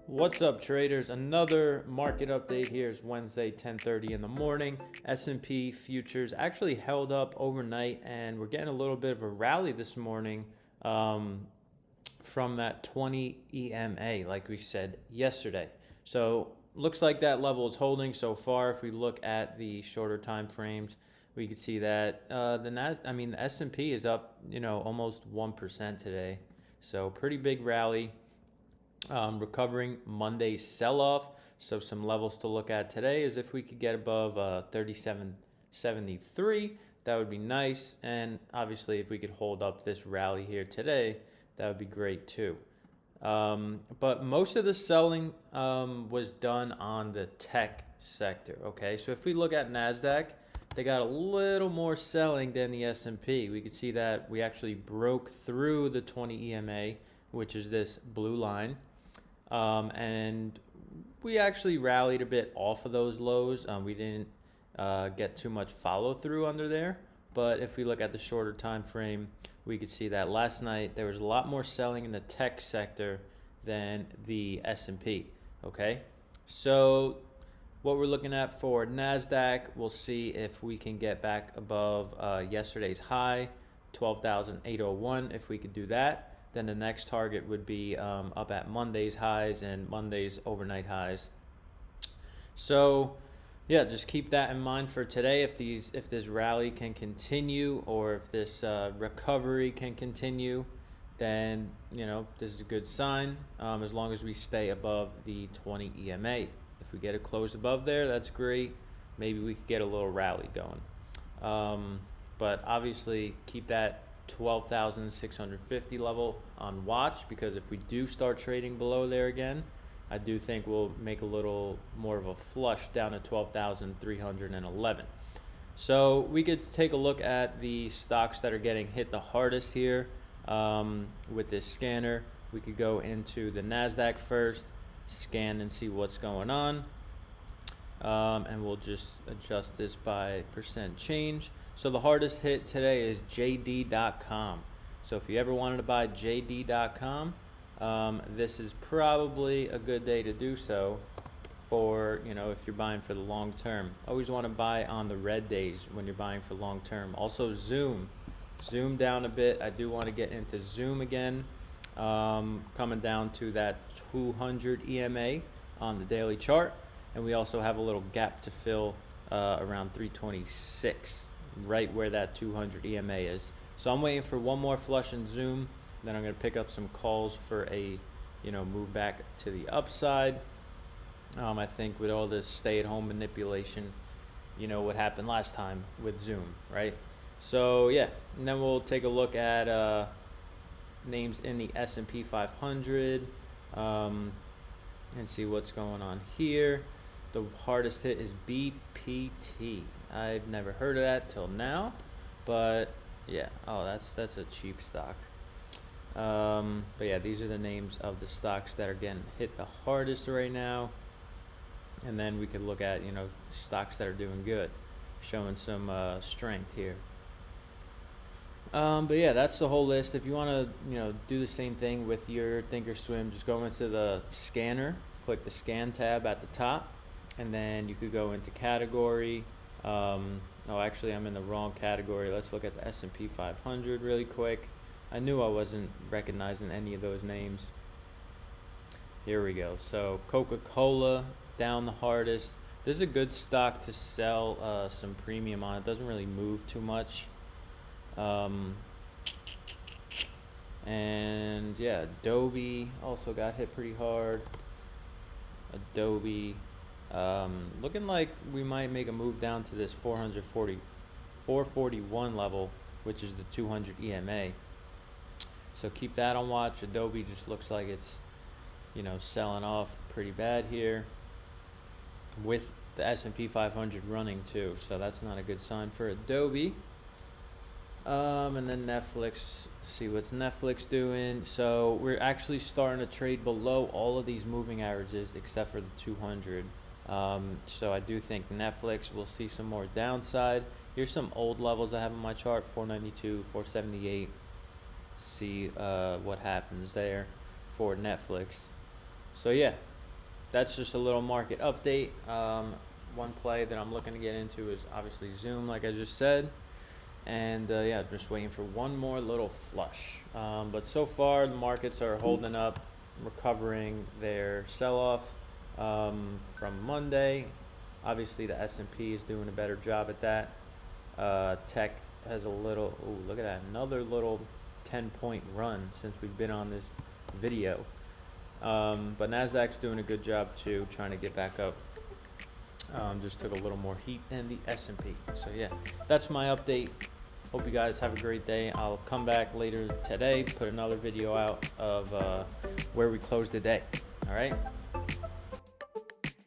What's up, traders? Another market update. Here is Wednesday, 10:30 in the morning. S&P futures actually held up overnight, and we're getting a little bit of a rally this morning from that 20 EMA, like we said yesterday. So looks like that level is holding so far. If we look at the shorter time frames, we can see that the S&P is up, almost 1% today. So pretty big rally. Recovering Monday's sell-off. So some levels to look at today is if we could get above 37.73, that would be nice. And obviously if we could hold up this rally here today, that would be great too. But most of the selling was done on the tech sector. Okay, so if we look at NASDAQ, they got a little more selling than the S&P. We could see that we actually broke through the 20 EMA, which is this blue line. And we actually rallied a bit off of those lows. We didn't get too much follow through under there. But if we look at the shorter time frame, we could see that last night there was a lot more selling in the tech sector than the S&P. Okay, so what we're looking at for NASDAQ, we'll see if we can get back above yesterday's high, 12,801. If we could do that, then the next target would be up at Monday's highs and Monday's overnight highs. So yeah, just keep that in mind for today. If this rally can continue, or if this recovery can continue, then this is a good sign, as long as we stay above the 20 EMA. If we get a close above there, that's great. Maybe we could get a little rally going, but obviously keep that 12,650 level on watch, because if we do start trading below there again, I do think we'll make a little more of a flush down to 12,311. So we could take a look at the stocks that are getting hit the hardest here with this scanner. We could go into the NASDAQ first, scan and see what's going on, and we'll just adjust this by percent change. So the hardest hit today is JD.com. So if you ever wanted to buy JD.com, this is probably a good day to do so for, if you're buying for the long term. Always want to buy on the red days when you're buying for long term. Also Zoom down a bit. I do want to get into Zoom again, coming down to that 200 EMA on the daily chart. And we also have a little gap to fill around 326. Right where that 200 EMA is. So I'm waiting for one more flush in Zoom, then I'm going to pick up some calls for a move back to the upside. I think with all this stay-at-home manipulation, what happened last time with Zoom, right? So yeah, and then we'll take a look at names in the SP 500 and see what's going on here. The hardest hit is BPT. I've never heard of that till now, but yeah. Oh, that's a cheap stock. But yeah, these are the names of the stocks that are getting hit the hardest right now. And then we could look at stocks that are doing good, showing some strength here. But yeah, that's the whole list. If you want to do the same thing with your Thinkorswim, just go into the scanner, click the scan tab at the top, and then you could go into category. Actually I'm in the wrong category. Let's look at the S&P 500 really quick. I knew I wasn't recognizing any of those names. Here we go. So Coca-Cola down the hardest. This is a good stock to sell some premium on. It doesn't really move too much. And yeah, Adobe also got hit pretty hard. Adobe, looking like we might make a move down to this 441 level, which is the 200 EMA. So keep that on watch. Adobe just looks like it's selling off pretty bad here, with the S&P 500 running too, so that's not a good sign for Adobe. And then Netflix, see what's Netflix doing. So we're actually starting to trade below all of these moving averages except for the 200. So I do think Netflix will see some more downside. Here's some old levels I have on my chart: 492, 478. See what happens there for Netflix. So yeah, that's just a little market update. One play that I'm looking to get into is obviously Zoom, like I just said. And yeah, just waiting for one more little flush. But so far, the markets are holding up, recovering their sell-off from Monday. Obviously, the S&P is doing a better job at that. Tech has a little, ooh, look at that, another little 10-point run since we've been on this video. But NASDAQ's doing a good job too, trying to get back up. Just took a little more heat than the S&P. So yeah, that's my update. Hope you guys have a great day. I'll come back later today, put another video out of where we closed the day. All right.